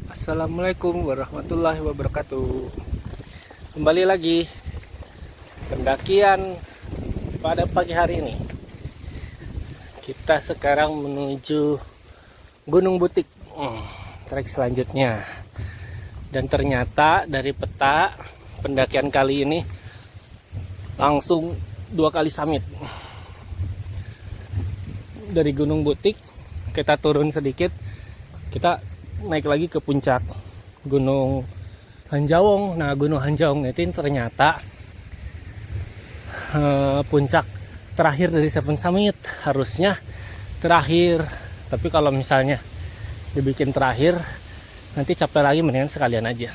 Assalamualaikum warahmatullahi wabarakatuh. Kembali lagi pendakian pada pagi hari ini. Kita sekarang menuju Gunung Butik, trek selanjutnya. Dan ternyata dari peta pendakian kali ini langsung 2 kali summit. Dari Gunung Butik kita turun sedikit, kita naik lagi ke puncak Gunung Hanjawong. Nah, Gunung Hanjawong itu ternyata puncak terakhir dari Seven Summit. Harusnya terakhir, tapi kalau misalnya dibikin terakhir nanti capek lagi, mendingan sekalian aja.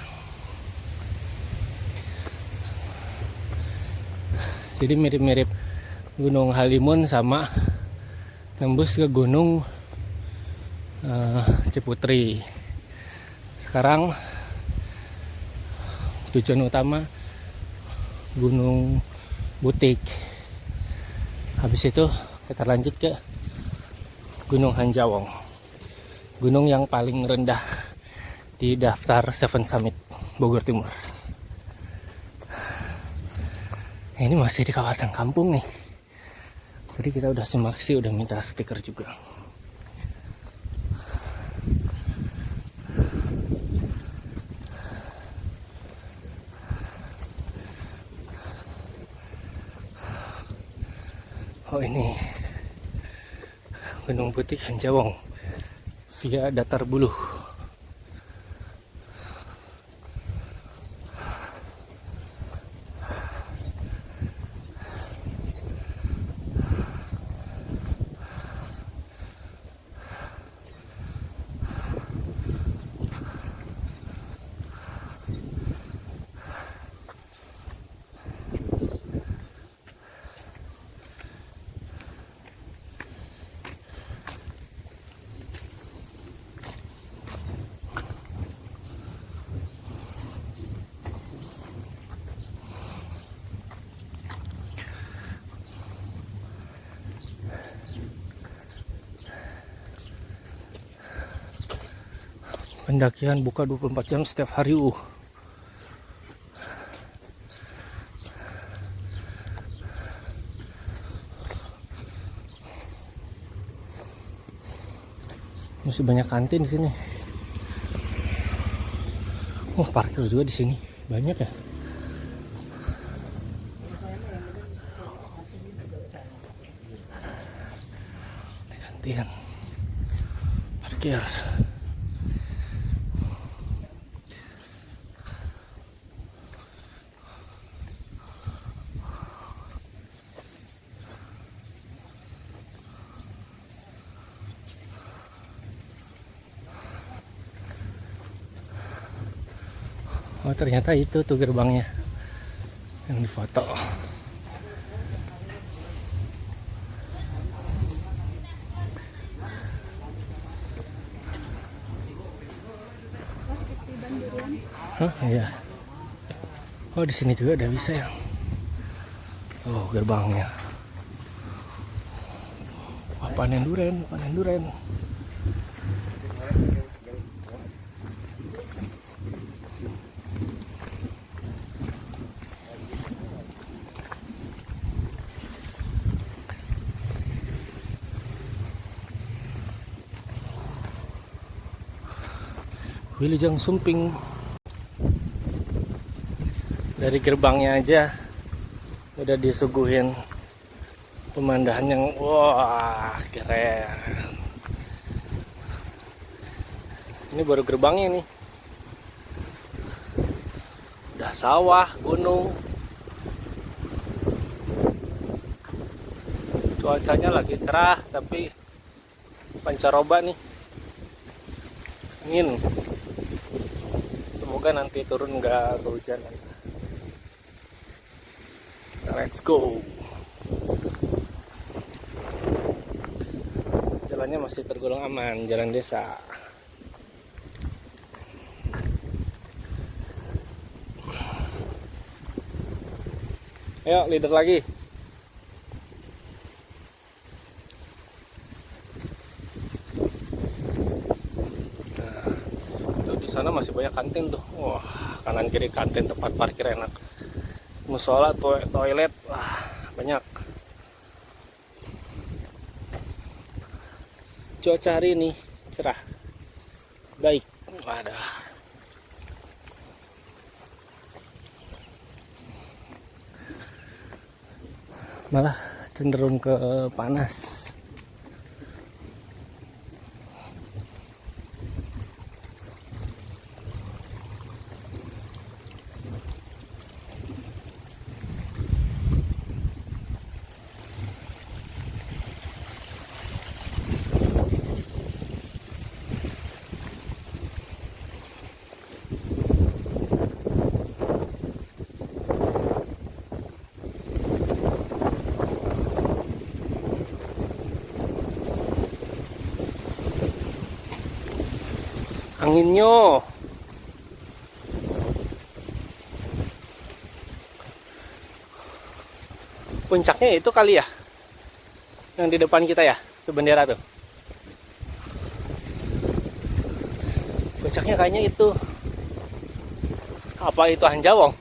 Jadi mirip-mirip Gunung Halimun sama nembus ke Gunung Ciputri. Sekarang tujuan utama Gunung Butik. Habis itu kita lanjut ke Gunung Hanjawong, gunung yang paling rendah di daftar Seven Summit Bogor Timur. Ini masih di kawasan kampung nih. Jadi kita udah simaksi, udah minta stiker juga. Oh, ini Gunung Butik Hanjawong via Datar Buluh. Pendakian buka 24 jam setiap hari. Masih banyak kantin di sini. Oh, parkir juga di sini. Banyak ya. Kantin. Parkir. Oh, ternyata itu tuh gerbangnya yang difoto. Hah, iya. Oh, di sini juga udah bisa ya. Oh, gerbangnya. Wah, panen duren, panen duren. Wilujeng Sumping. Dari gerbangnya aja udah disuguhin pemandangan yang wah keren. Ini baru gerbangnya nih. Udah sawah, gunung. Cuacanya lagi cerah tapi pancaroba nih. Angin. Semoga nanti turun nggak kehujanan. Let's go. Jalannya masih tergolong aman, jalan desa. Ayo, leader lagi. sana masih banyak kantin tuh. Wah, kanan kiri kantin, tempat parkir enak. Musola, toilet, wah, banyak. Cuaca hari ini cerah, baik. Wadah. Malah cenderung ke panas. Anginnya puncaknya itu kali ya, yang di depan kita ya, itu bendera tuh. Puncaknya kayaknya itu, apa itu Hanjawong?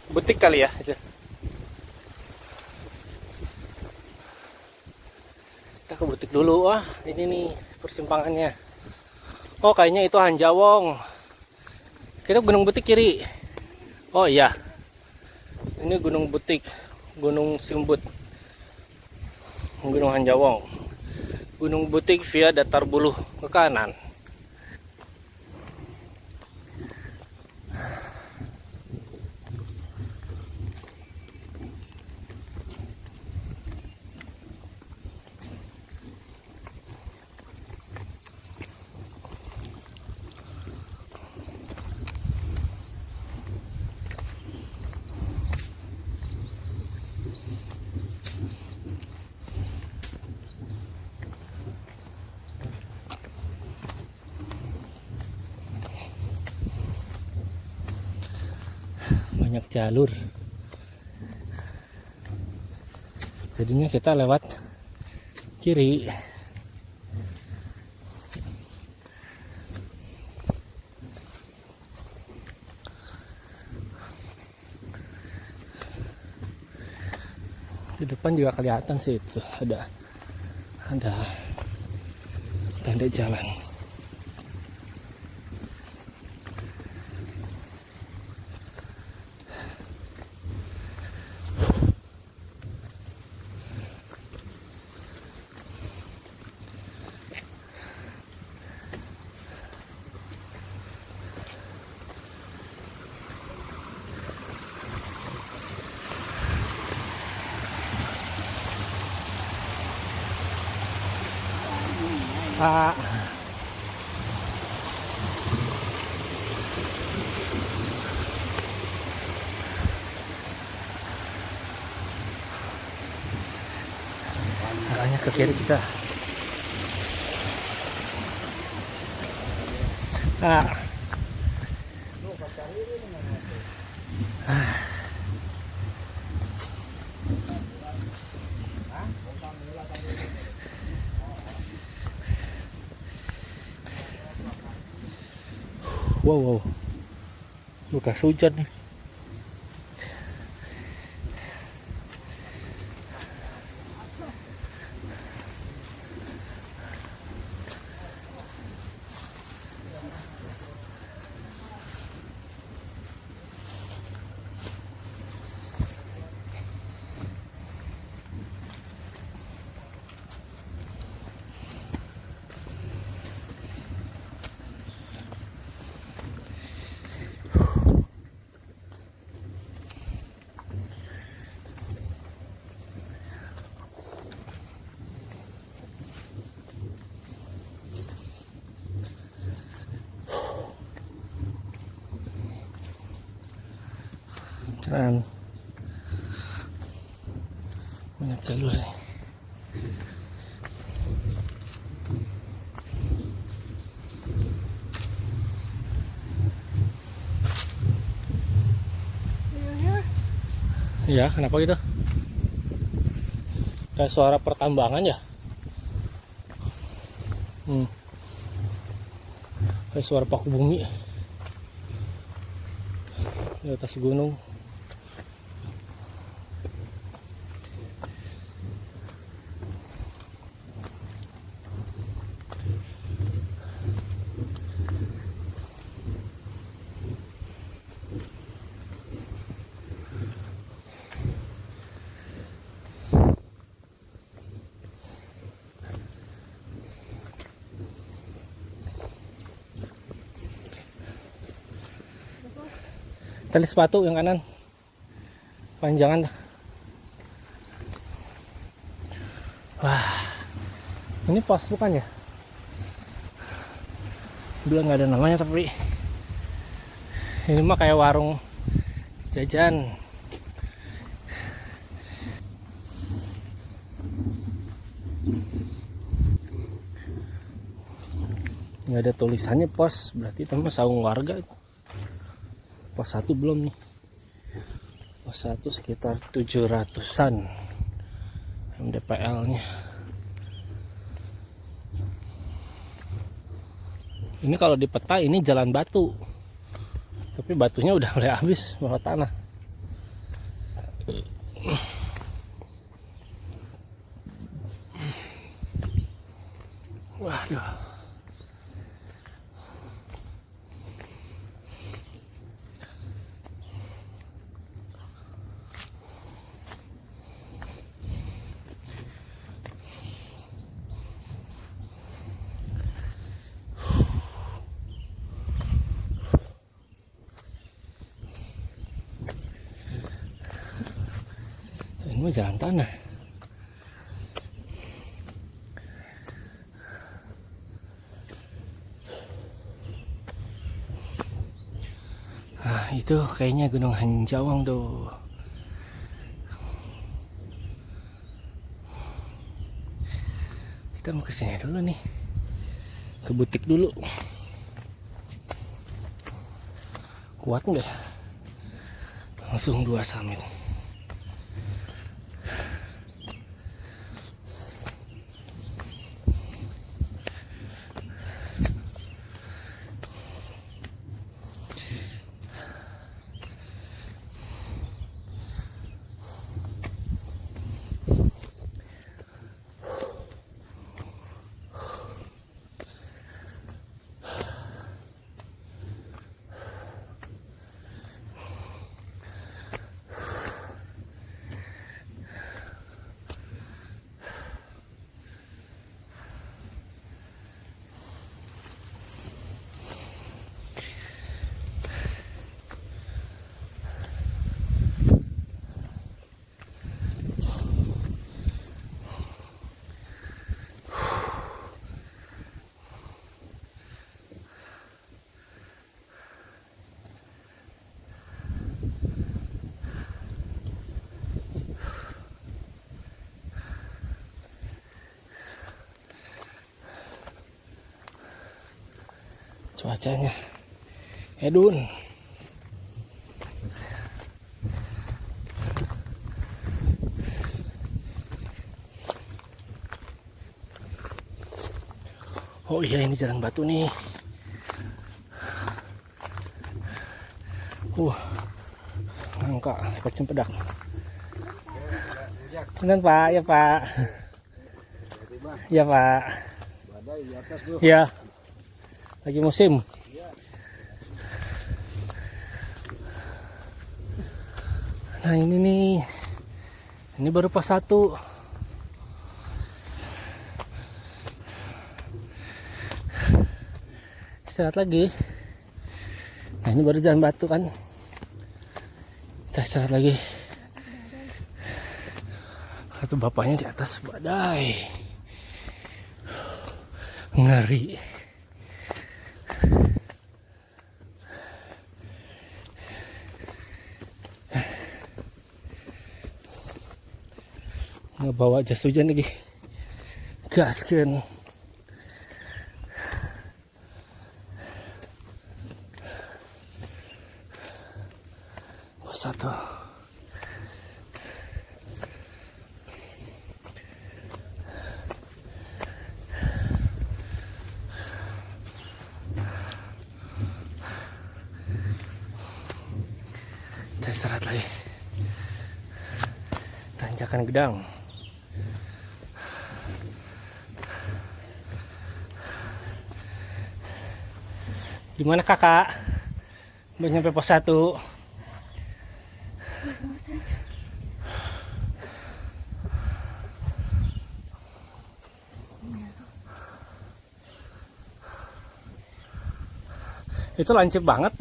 Butik kali ya itu. Kita ke butik dulu. Wah, ini nih persimpangannya. Oh, kayaknya itu Hanjawong. Kita Gunung Butik kiri. Oh iya, ini Gunung Butik, Gunung Simbut, Gunung Hanjawong. Gunung Butik via Datar Buluh ke kanan. Banyak jalur, jadinya kita lewat kiri. Di depan juga kelihatan sih, itu ada tanda jalan. Pak, arahnya ke kiri kita. Wow, bekas hujan nih. Dan banyak jalur nih. Iya, kenapa gitu? Kayak suara pertambangan ya? Kayak suara paku bumi di atas gunung. Tali sepatu yang kanan panjangan. Wah, ini pos bukan ya? Bilang nggak ada namanya, tapi ini mah kayak warung jajan. Nggak ada tulisannya pos, berarti itu mah saung warga. Pos 1 belum nih. Pos 1 sekitar 700-an MDPL nya. Ini kalau di peta ini jalan batu, tapi batunya udah mulai habis bawah tanah. Waduh. Ini jalan tanah. Nah, itu kayaknya Gunung Hanjawang tuh. Kita mau kesini dulu nih. Ke butik dulu. Kuat nggak? Langsung 2 summit. Cuacanya edun. Oh iya, ini jalan batu nih. Angka dapat cempedak. Benar Pak, ya Pak. Ya Pak. Ya. Lagi musim. Nah ini nih, ini baru pos 1. Istirahat lagi. Nah ini baru jalan batu kan. Kita istirahat lagi. Satu bapaknya di atas badai. Ngeri. Ngebawa jas hujan lagi. Gaskeun. Pos 1. istirahat lagi. Tanjakan Gedang. Gimana kakak? Udah nyampe pos 1. Itu lancip banget.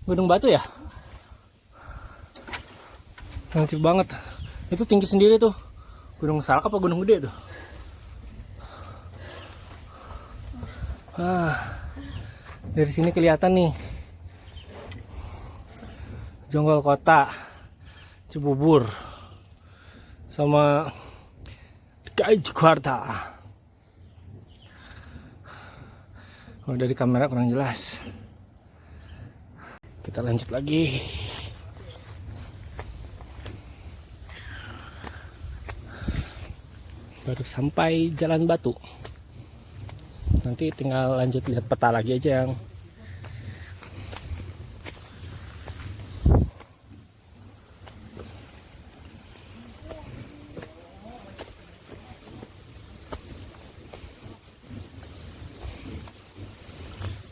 Gunung Batu ya? Lancip banget. Itu tinggi sendiri tuh. Gunung Salak apa Gunung Gede tuh? Dari sini kelihatan nih. Jonggol Kota, Cibubur, sama DKI Jakarta. Oh, dari kamera kurang jelas. Kita lanjut lagi. Baru sampai Jalan Batu. Nanti tinggal lanjut lihat peta lagi aja yang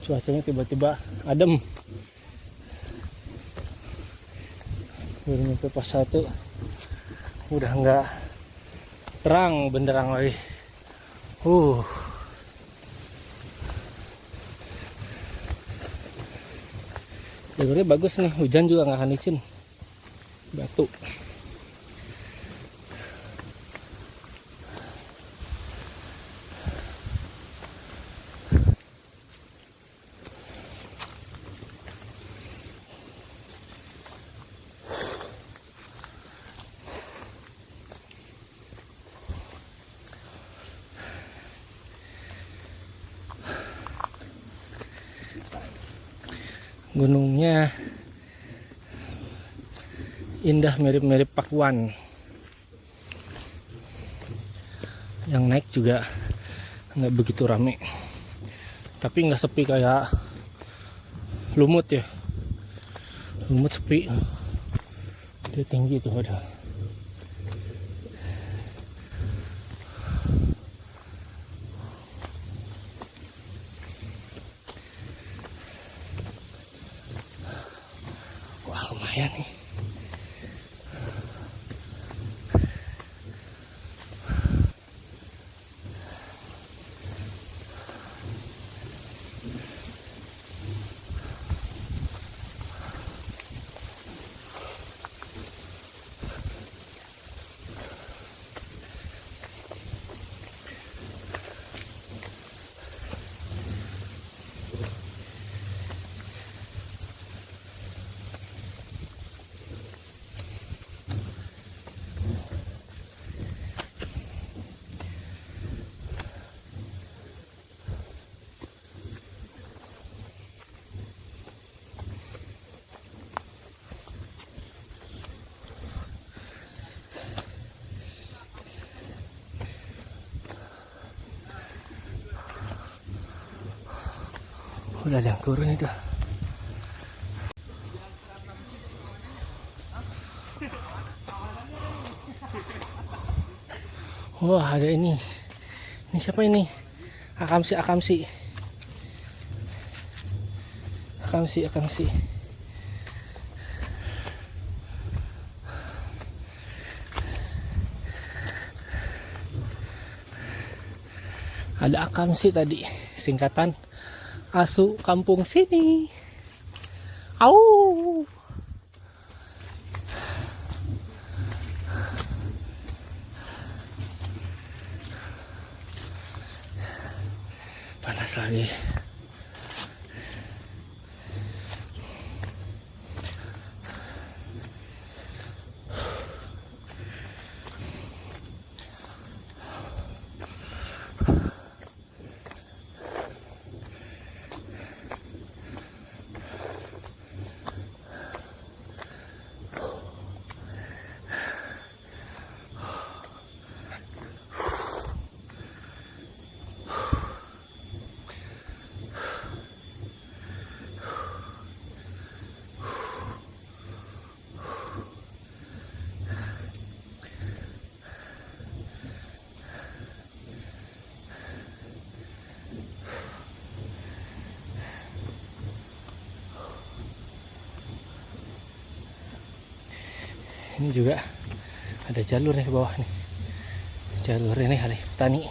cuacanya tiba-tiba adem. Baru nyampe pos 1 udah nggak terang benderang lagi. Jalurnya bagus nih, hujan juga nggak akan licin. Batu. Gunungnya indah, mirip-mirip Pakuan. Yang naik juga nggak begitu rame, tapi nggak sepi kayak Lumut ya. Lumut sepi, dia tinggi tuh ada. Wah, lumayan nih. Udah ada yang turun itu. Wah, ada ini. Ini siapa ini? Akamsi. Ada Akamsi tadi, singkatan Asu Kampung Sini. Au. Panas lagi. Ini juga ada jalur nih ke bawah nih. Jalur ini kali petani.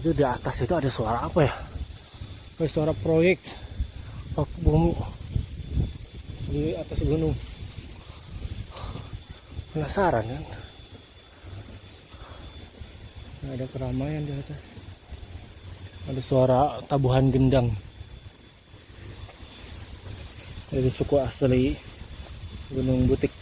Itu di atas itu ada suara apa ya? Kayak suara proyek paku bumi di atas gunung. Penasaran kan? Ada keramaian di atas. Ada suara tabuhan gendang dari suku asli Gunung Butik.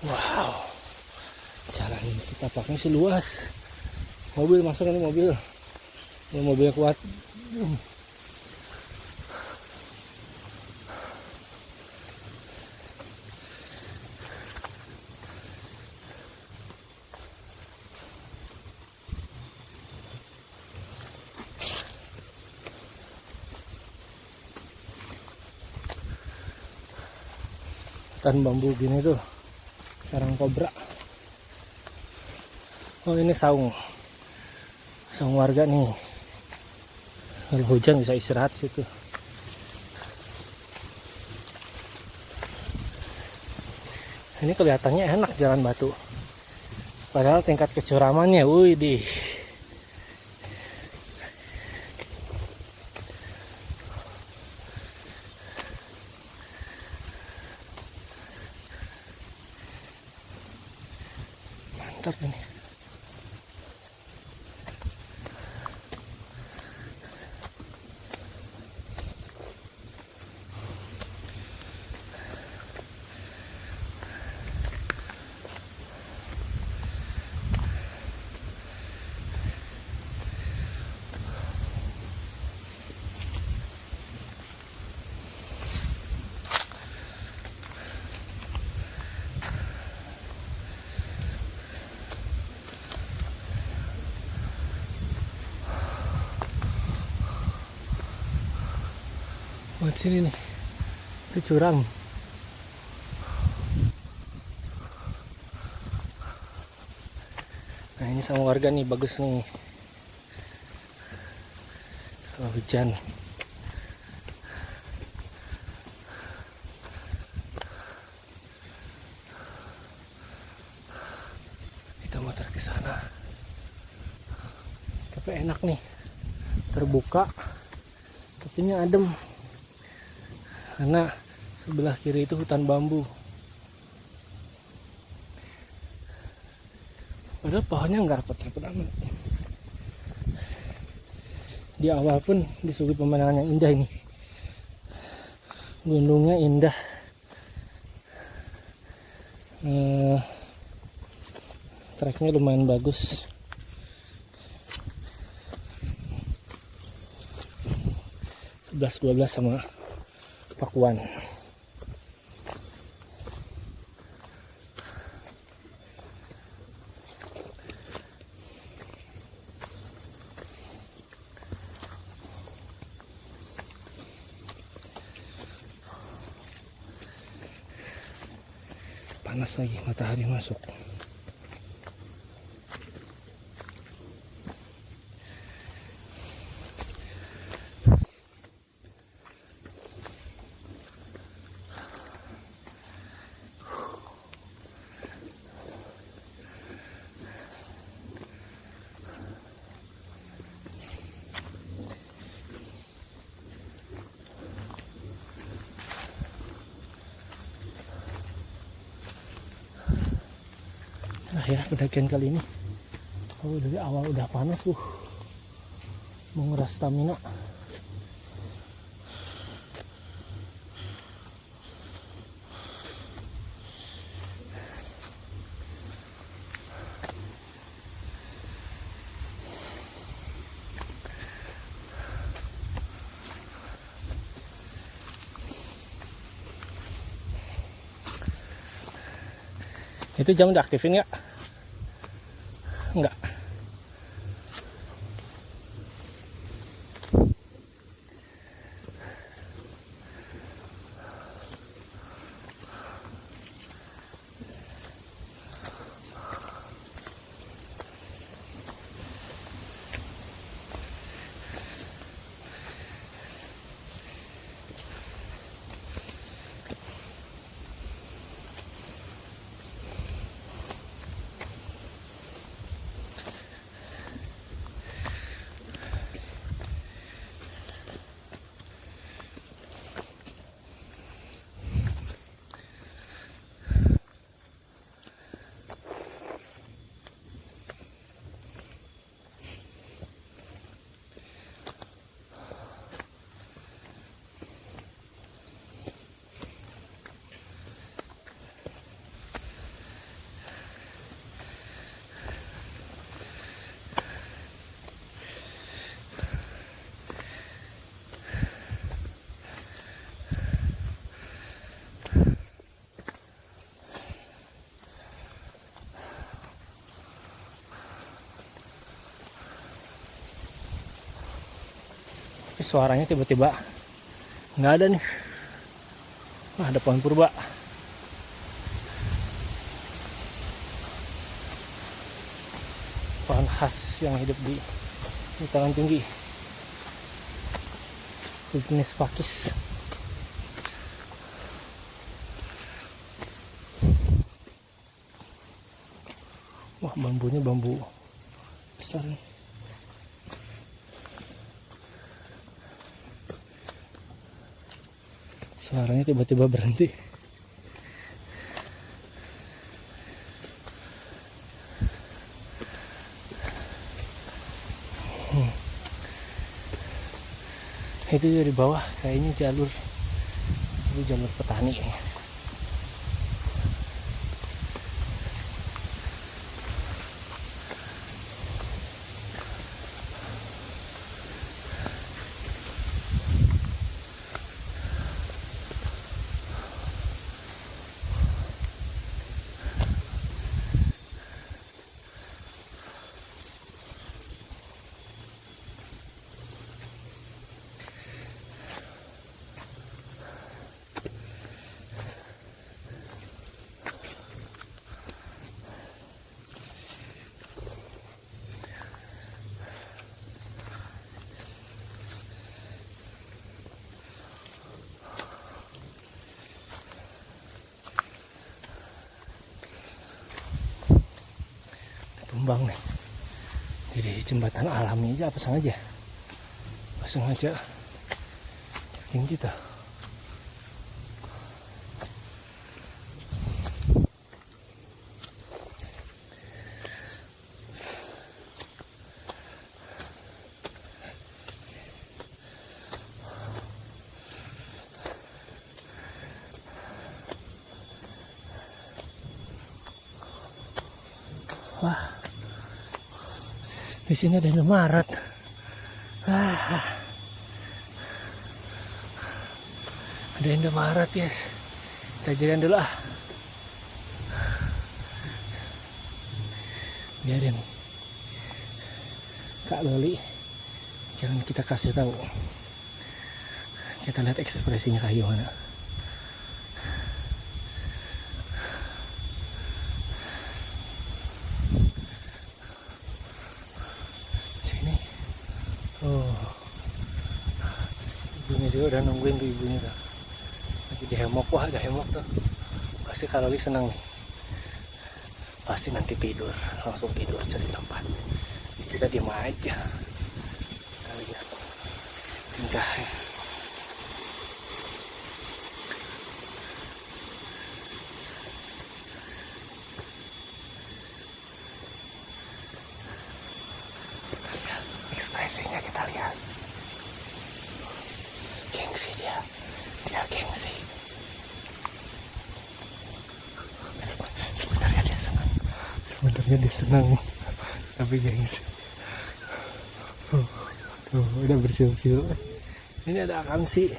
Wow, jalan setapaknya sih luas. Mobil masuk ini mobil. Ini mobilnya kuat. Hutan bambu gini tuh sarang kobra. Oh ini saung warga nih, kalau hujan bisa istirahat situ. Ini kelihatannya enak jalan batu, padahal tingkat kecuramannya wih di mantap ini. Buat sini nih, itu curang. Nah ini sama warga nih, bagus nih kalau hujan. Kita muter ke sana. Tapi enak nih, terbuka, tapinya adem. Karena sebelah kiri itu hutan bambu. Padahal pohonnya nggak rapat-rapat amat. Di awal pun disuguhi pemandangan yang indah ini. Gunungnya indah. Treknya lumayan bagus. Sebelas 12 sama Pakuan. Panas lagi, matahari masuk. ya pendakian kali ini. Oh, dari awal udah panas, menguras stamina. Itu jam udah aktifin nggak? Enggak. Suaranya tiba-tiba nggak ada nih. Wah, ada pohon purba. Pohon khas yang hidup di hutan tinggi. Jenis pakis. Wah, bambunya bambu besar nih. Suaranya tiba-tiba berhenti. Itu dari bawah kayaknya jalur petani. Tumbang nih jadi jembatan alami aja, apa sengaja tinggi tuh. Wah, di sini ada Indomaret. Ada Indomaret, guys. Kita jalan dulu ah. Biarin Kak Loli, jangan kita kasih tahu. Kita lihat ekspresinya kayak gimana. Ibunya juga udah nungguin tuh, ibunya tuh lagi di hemok. Wah, ada hemok tuh, pasti Kak Loli senang nih, pasti nanti langsung tidur cari tempat. Kita diem aja, kita lihat tingkahnya. ekspresinya kita lihat. Gengsi dia gengsi. Sebenarnya dia senang, tapi gengsi. Tuh, udah bersiul-siul. Ini ada akamsi.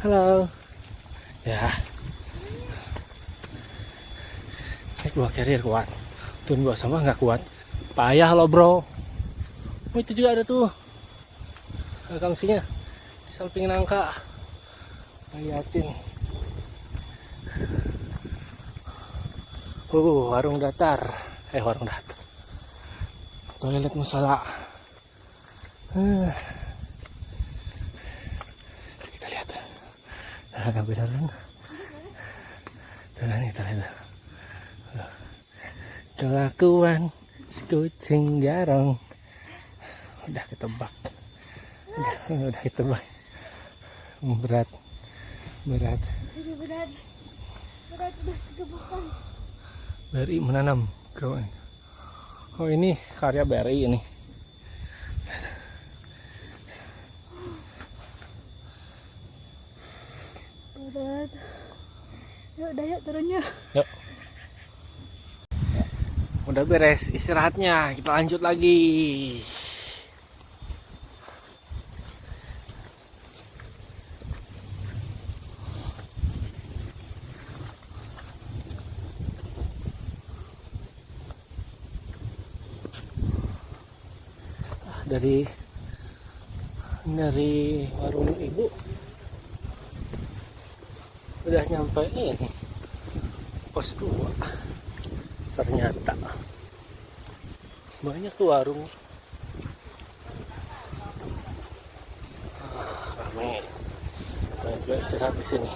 Halo. Ya. Naik bawa carrier kuat. Turun bawa sampah nggak kuat. Payah lo bro. Oh, itu juga ada tuh. Akamsinya di samping nangka. Liatin. Warung datar. Warung datar. Toilet musala. Kita lihat. Nggak beneran. Kita lihat. Kelakuan si kucing jarang. Udah ketebak. Udah ketebak. Berat udah ketebakan. BRI menanam kawan. Oh, ini karya BRI ini. Berat. Yuk turunnya. Yuk. Udah beres istirahatnya, kita lanjut lagi. Dari warung ibu udah nyampe ini pos 2. Ternyata banyak tuh warung. Ramai. Banyak juga istirahat di sini.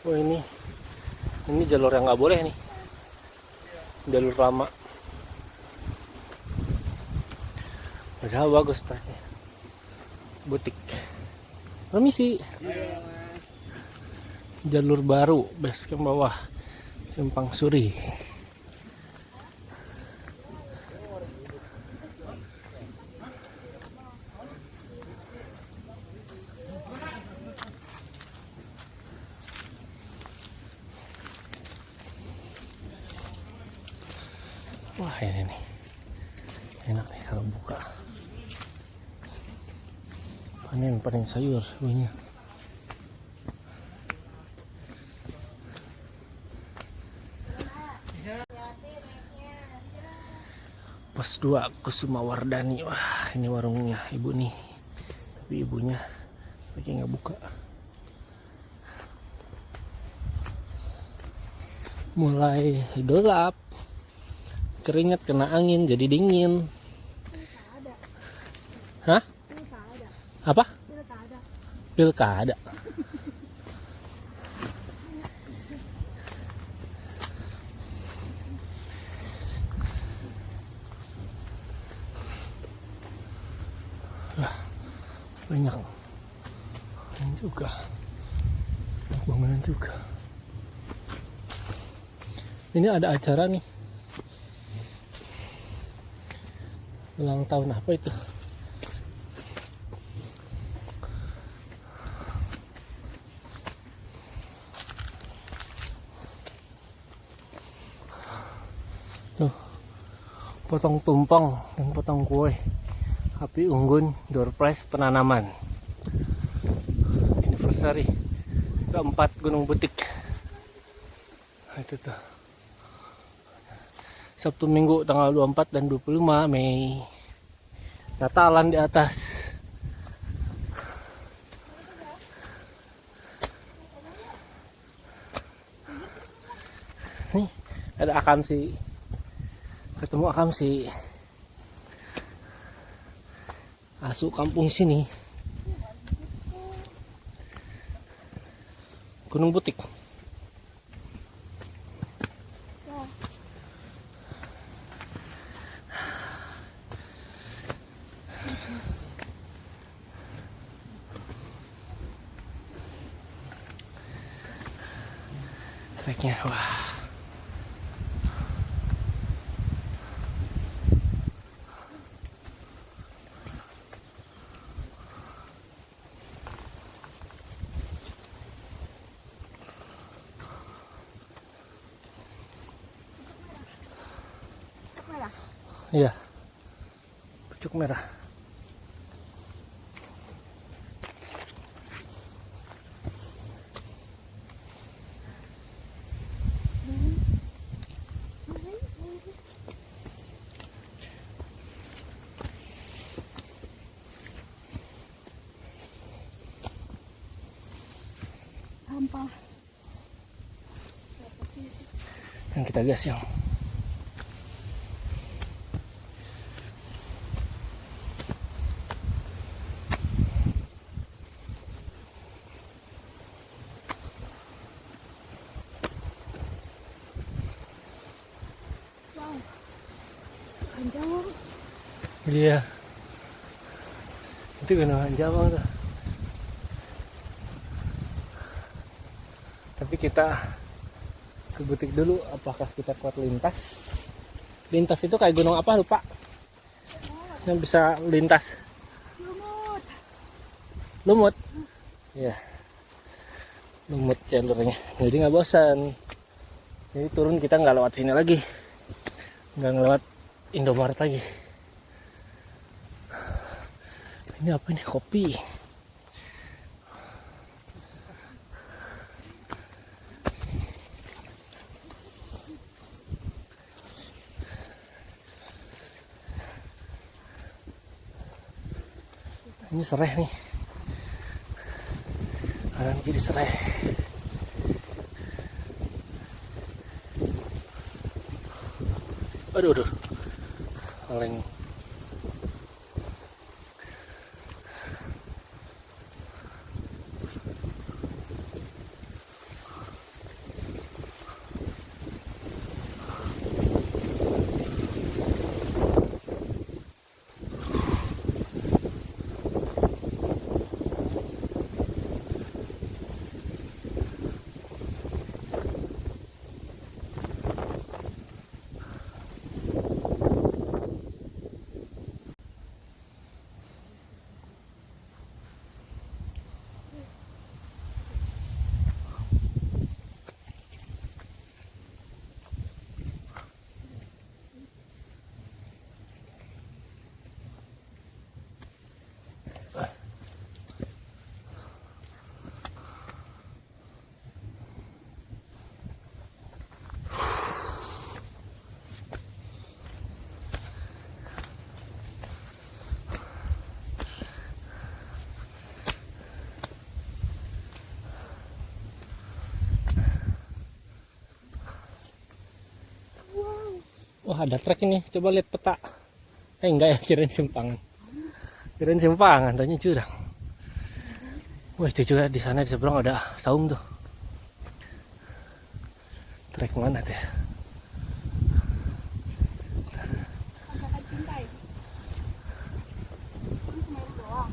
Oh, ini jalur yang nggak boleh nih, jalur lama. Udah bagus tadi. Butik. Permisi. Jalur baru, base camp bawah, Simpang Suri. Wah, ini nih enak nih kalau buka. Panen sayur bunyinya. Pos 2 Kusuma Wardani. Wah, ini warungnya ibu nih, tapi ibunya lagi nggak buka. Mulai gelap, keringat kena angin jadi dingin. Hah? Apa? Pilkada. Banyak ini juga, bangunan juga. Ini ada acara nih, ulang tahun apa itu? Tuh, potong tumpeng dan potong kue. Api unggun door prize penanaman anniversary keempat Gunung Butik. Nah, itu tuh Sabtu Minggu tanggal 24 dan 25 Mei. Natalan di atas. Nih ada akamsi, ketemu akamsi. Asu kampung sini. Gunung Butik. Treknya, wah. Iya, pucuk merah. Sampah. Yang kita gas yang. Wow. Hanjawong. Iya. Itu Gunung Hanjawong tuh. Tapi kita ke butik dulu, apakah kita kuat lintas? Lintas itu kayak gunung apa lupa? Yang bisa lintas. Lumut. Lumut. Iya. Lumut jalurnya. Jadi nggak bosan. Jadi turun kita nggak lewat sini lagi. Nggak ngelewat Indomaret lagi. Ini apa ini? Kopi. Ini serai nih. Kanan kiri serai. Aduh. Paling wah ada trek ini, coba lihat peta. Enggak ya, kirain simpangan. Kirain simpangan, tanya jurang. Wah itu juga di sana di seberang ada saung tuh. Trek mana tuh ya? Angkatan cintai. Ini Semeru doang.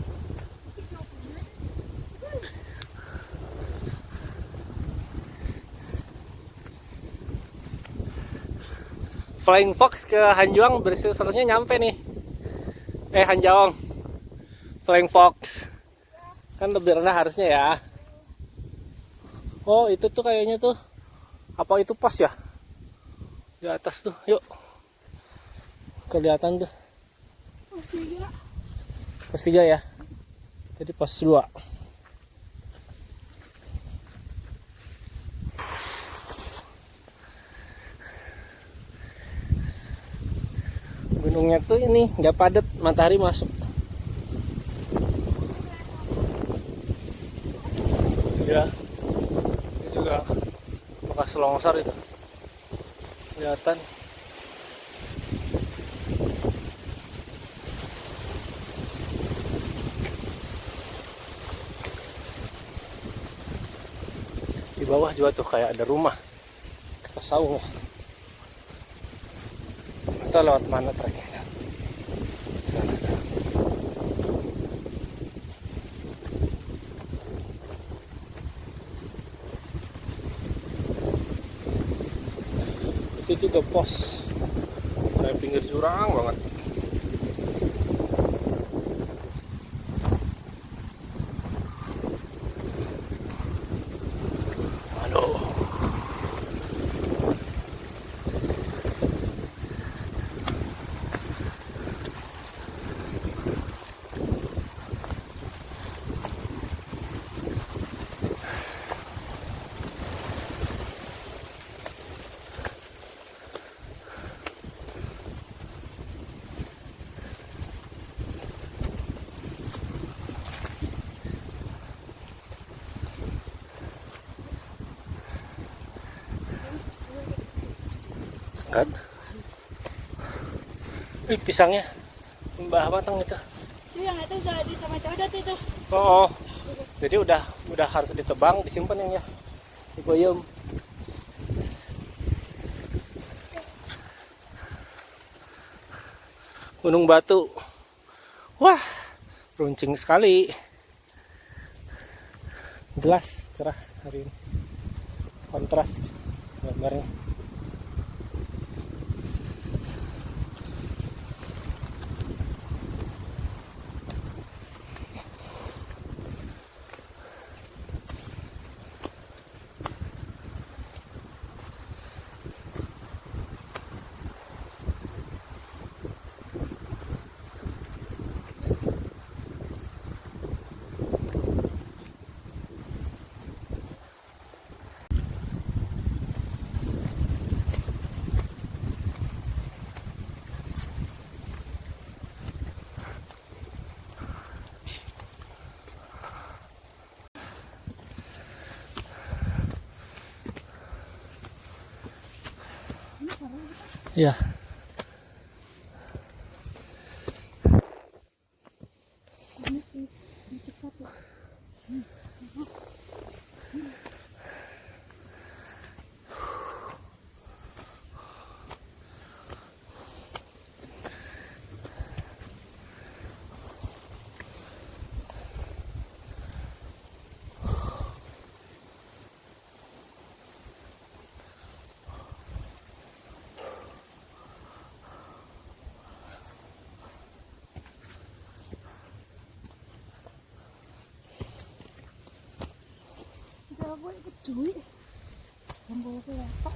Flying Fox ke Hanjuang seharusnya nyampe nih. Hanjawong. Flying Fox. Kan lebih rendah harusnya ya. Oh itu tuh kayaknya tuh. Apa itu pos ya? Di atas tuh, yuk. Kelihatan tuh. Pos 3 ya. Jadi pos 2. Gunungnya tuh ini nggak padat, matahari masuk. Ya, ini juga bekas longsor itu. Kelihatan. Di bawah juga tuh kayak ada rumah. Kita saung ya. Kita lewat mana treknya? Sana. Itu juga pos kayak pinggir jurang banget. Aduh. Kan? Pisangnya mbah matang itu. Itu yang itu udah di sama codet itu. Oh, jadi udah harus ditebang, disimpan yang ya, digoyom. Gunung Batu, wah, runcing sekali. Jelas cerah hari ini, kontras gambarnya. Iya. Ini sih, ini satu. Sudah boleh ikut cuy. Yang bawa ke laptop.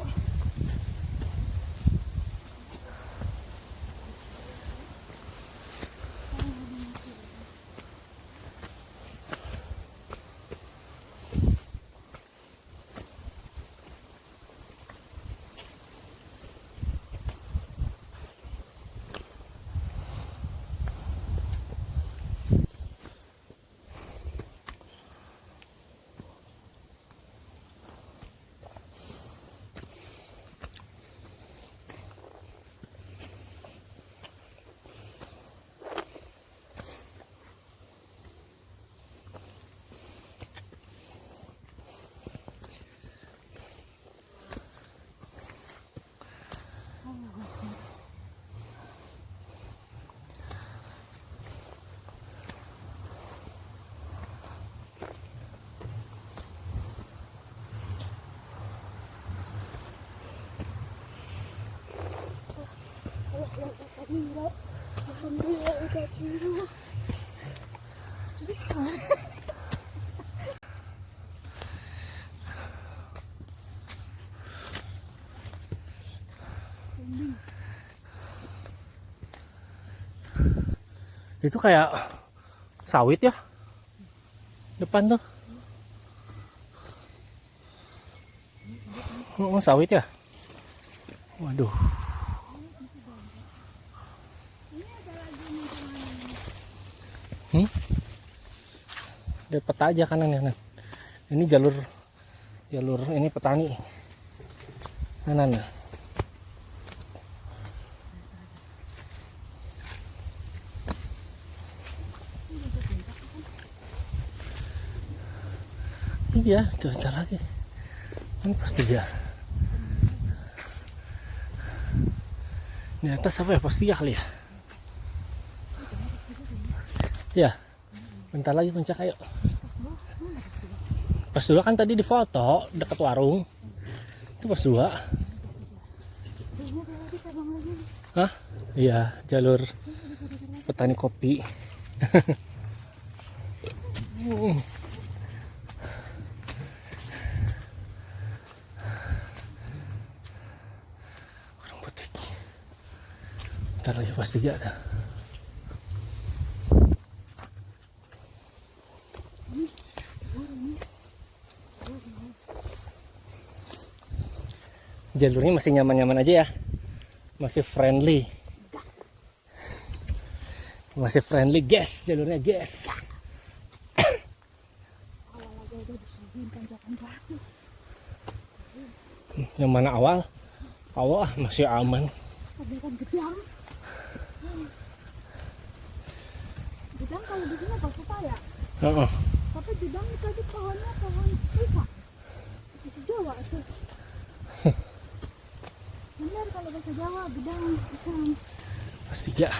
Alhamdulillah udah siru. Itu kayak sawit ya depan tuh. Oh, sawit ya. Waduh. Lihat peta aja kanan ya. Nah. Ini jalur ini petani kanan. Iya, cuaca lagi. Ini pasti dia. Ini atas apa ya? Pasti ya kali ya. Ya, bentar lagi puncak, ayo. Pas 2 kan tadi di foto dekat warung. Itu pas 2. Hah? Iya, jalur petani kopi. Kurang butik. Ntar lagi pas 3 tuh. Jalurnya masih nyaman-nyaman aja ya. Masih friendly. Masih friendly, guys. Jalurnya, guys. Awal-awal udah disuguhin tanjakan jatuh. Yang mana awal? Awal masih aman. Ada kan gedang. Gedang kalau di sini apa pepaya? Heeh. Tapi gedang tadi pohonnya pohon pisang. Bahasa Jawa itu. Benar kalau bahasa Jawa gedang pisang. Pas 3.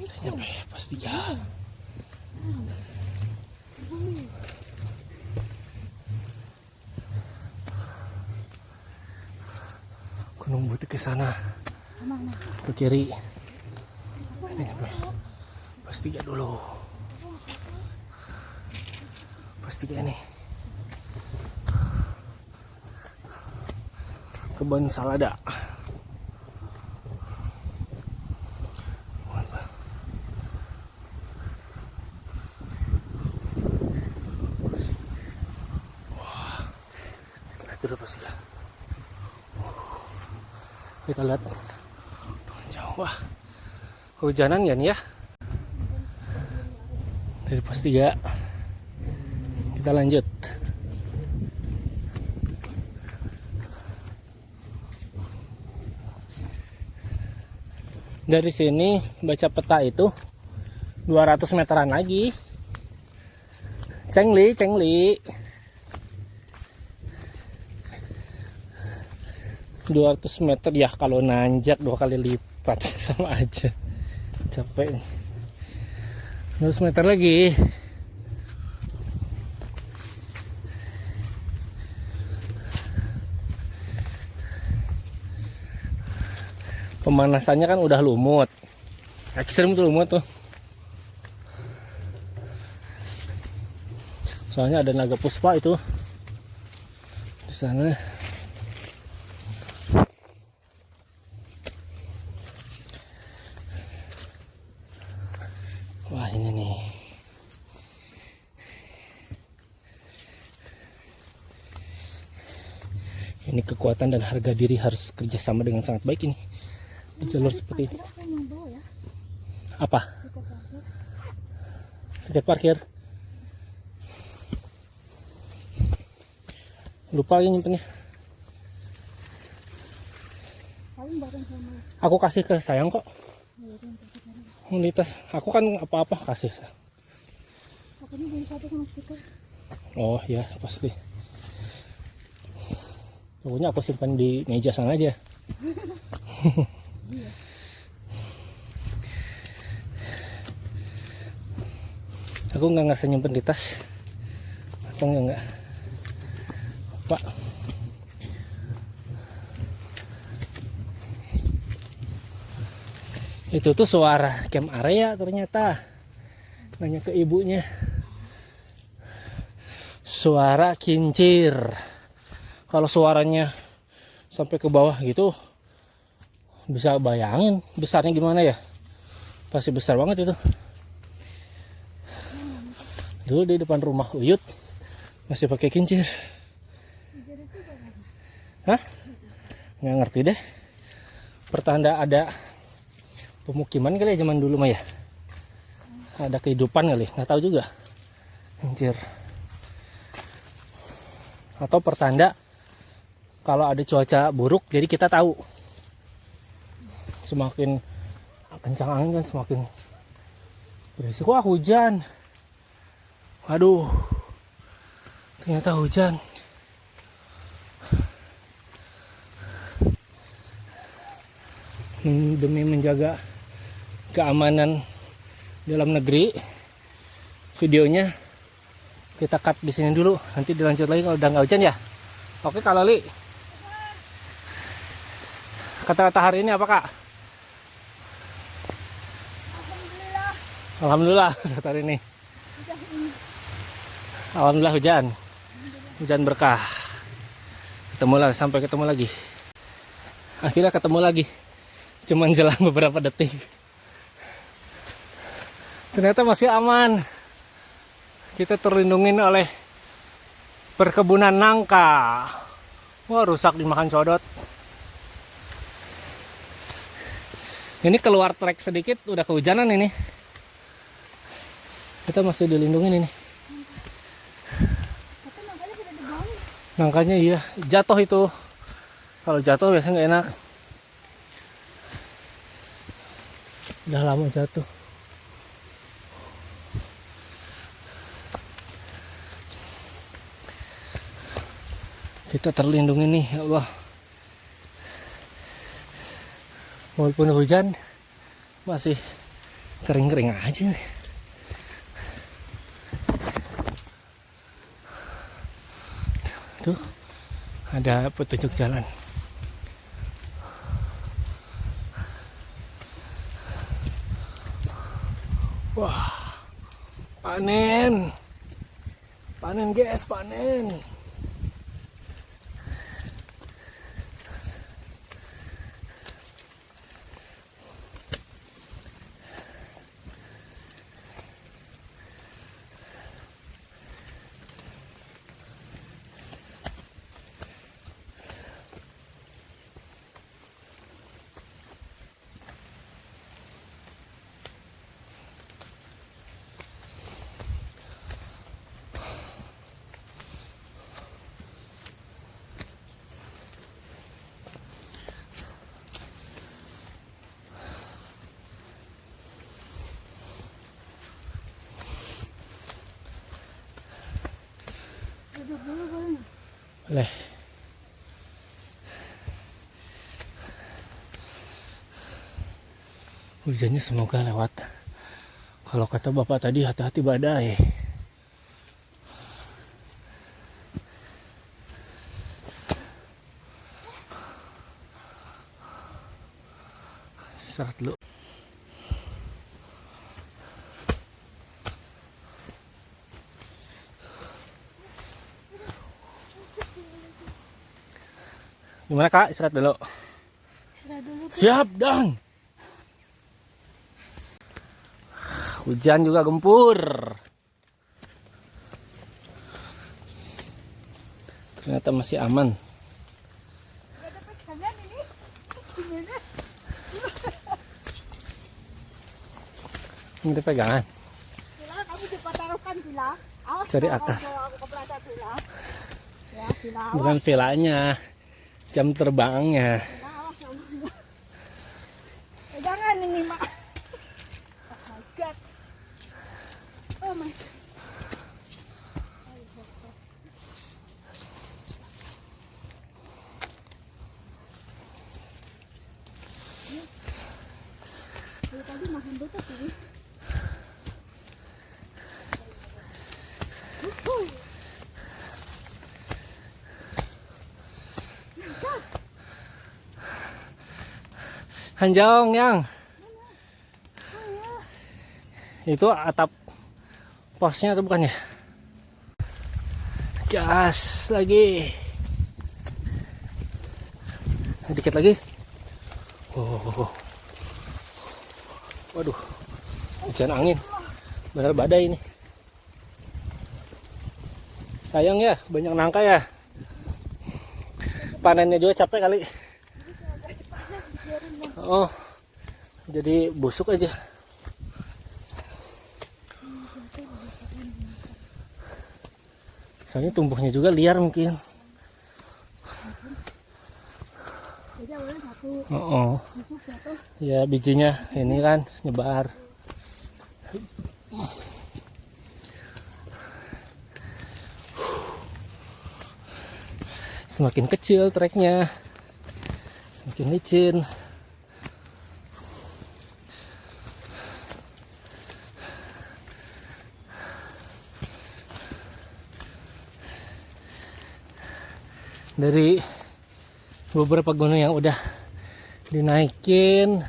Udah nyampe pas 3. Gunung Butik ke sana. Kemana? Ke kiri. Udah nyampe. Pas 3 dulu. Pas 3 ini. Kebun salada. Itu udah pasti ya. Kita lihat jauh. Wah, kehujanan ya nih ya. Dari pos 3 kita lanjut. Dari sini baca peta itu 200 meteran lagi. Cengli, cengli. 200 meter ya, kalau nanjak 2 kali lipat sama aja, capek. 200 meter lagi. Pemanasannya kan udah lumut, ekstrim tuh lumut tuh, soalnya ada naga puspa itu di sana. Wah, ini nih. Ini kekuatan dan harga diri harus kerjasama dengan sangat baik ini. Di jalur seperti ini. Apa? Tiket parkir. Lupa lagi nyimpennya. Aku kasih ke sayang kok. Di tas aku kan apa-apa kasih. Oh ya pasti. Pokoknya aku simpan di meja sana aja. Aku nggak ngerasa nyimpen di tas. Atau enggak? Pak. Itu tuh suara camp area ternyata. Nanya ke ibunya. Suara kincir. Kalau suaranya sampai ke bawah gitu, bisa bayangin besarnya gimana ya. Pasti besar banget itu. Dulu di depan rumah Uyut masih pakai kincir. Hah? Nggak ngerti deh. Pertanda ada pemukiman kali ya zaman dulu mah ya. Ada kehidupan kali, nggak tahu juga. Kincir. Atau pertanda kalau ada cuaca buruk, jadi kita tahu. Semakin kencang angin kan semakin berisiko. Wah, hujan. Aduh, ternyata hujan. demi menjaga keamanan dalam negeri. Videonya kita cut di sini dulu, nanti dilanjut lagi kalau udah nggak hujan ya. Oke Kak Lali. Kata-kata hari ini apa Kak? Alhamdulillah. Alhamdulillah kata hari ini. Udah ini. Alhamdulillah hujan. Hujan berkah. Ketemu lagi, sampai ketemu lagi. Akhirnya ketemu lagi. Cuman jelang beberapa detik. Ternyata masih aman. Kita terlindungin oleh perkebunan nangka. Wah, rusak dimakan codot. Ini keluar trek sedikit udah kehujanan ini. Kita masih dilindungin ini. Tapi nangkanya sudah dibuang. Nangkanya iya, jatuh itu. Kalau jatuh biasanya nggak enak. Udah lama jatuh. Kita terlindungi nih, ya Allah. Walaupun hujan, masih kering-kering aja. Tuh, ada petunjuk jalan. Wah, panen. Panen guys, panen. Duduk dulu boleh. Boleh. Hujannya semoga lewat. Kalau kata bapak tadi hati-hati badai. Istirahat dulu. Gimana Kak? Istirahat dulu. Istirahat dulu. Siap dan. Hujan juga gempur. Ternyata masih aman. Gak ada pegangan ini. Gimana? Ini pegangan. Sila, kamu dipataruhkan Sila. Awas Cari kalau atas. aku kepleset Sila. Ya Sila. Bukan vilanya, jam terbangnya. Sila, awas kamu. Pegangan ini mak. Oh my god. Oh my god. Dari tadi makan betul ini. Hanjong yang. Itu atap posnya atau bukan ya? Gas lagi. Dikit lagi. Oh. Waduh. Hujan angin. Benar badai ini. Sayang ya, banyak nangka ya. Panennya juga capek kali. Oh. Jadi busuk aja. Soalnya tumbuhnya juga liar mungkin. Jadi awalnya satu Oh. busuk jatuh. Ya bijinya ini kan nyebar. Semakin kecil treknya, semakin licin. dari beberapa gunung yang udah dinaikin.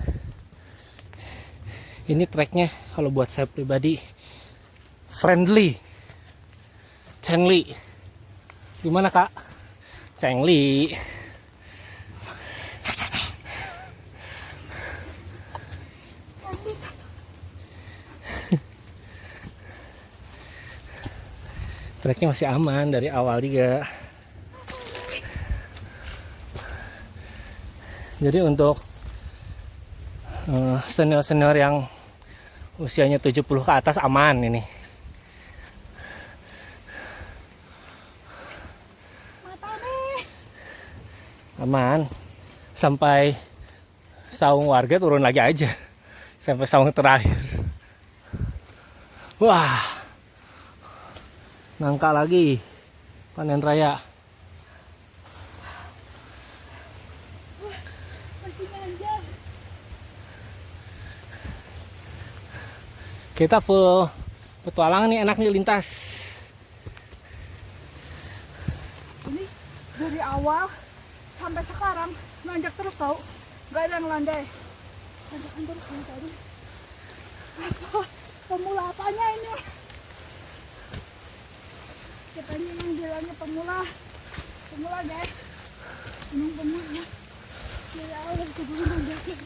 Ini treknya kalau buat saya pribadi friendly. Chengli. Gimana kak? Chengli. Treknya masih aman dari awal juga. Jadi untuk senior-senior yang usianya 70 ke atas aman ini. Aman. Sampai saung warga turun lagi aja. Sampai saung terakhir. Wah. Nangka lagi. Panen raya. Masih panjang. Kita full petualangan nih, enak nih lintas. Ini dari awal sampai sekarang nanjak terus tau, nggak ada yang landai. Nanjakan terus nih tadi. Apa? Pemula apanya ini? Katanya yang bilangnya pemula. Pemula guys. Emang pemula. Dari awal sebelum nanjakin.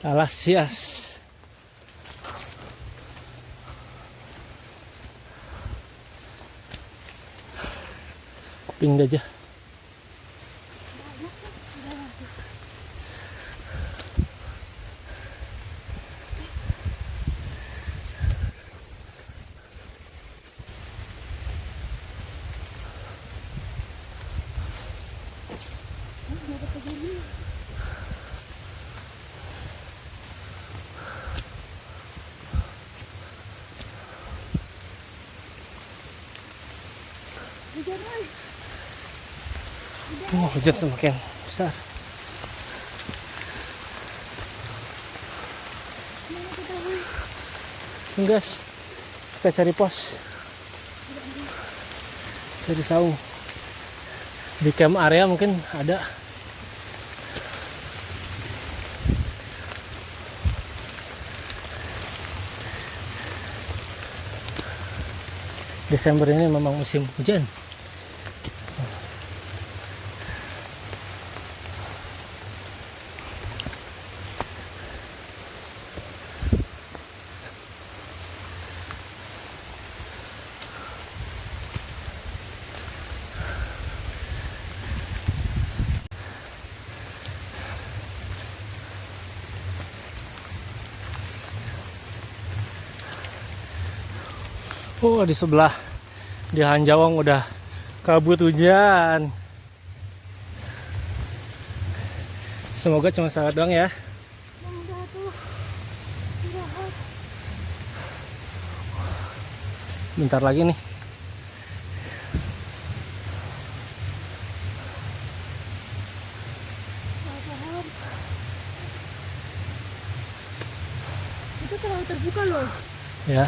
Alas sias. Kuping gajah. Oh, hujan semakin besar. Senggas. Kita cari pos. Cari saung. Di camp area mungkin ada. Desember ini memang musim hujan. Oh, di sebelah di Hanjawong udah kabut hujan. Semoga cuma salah doang ya. Bentar lagi nih. Itu terlalu terbuka loh. Ya.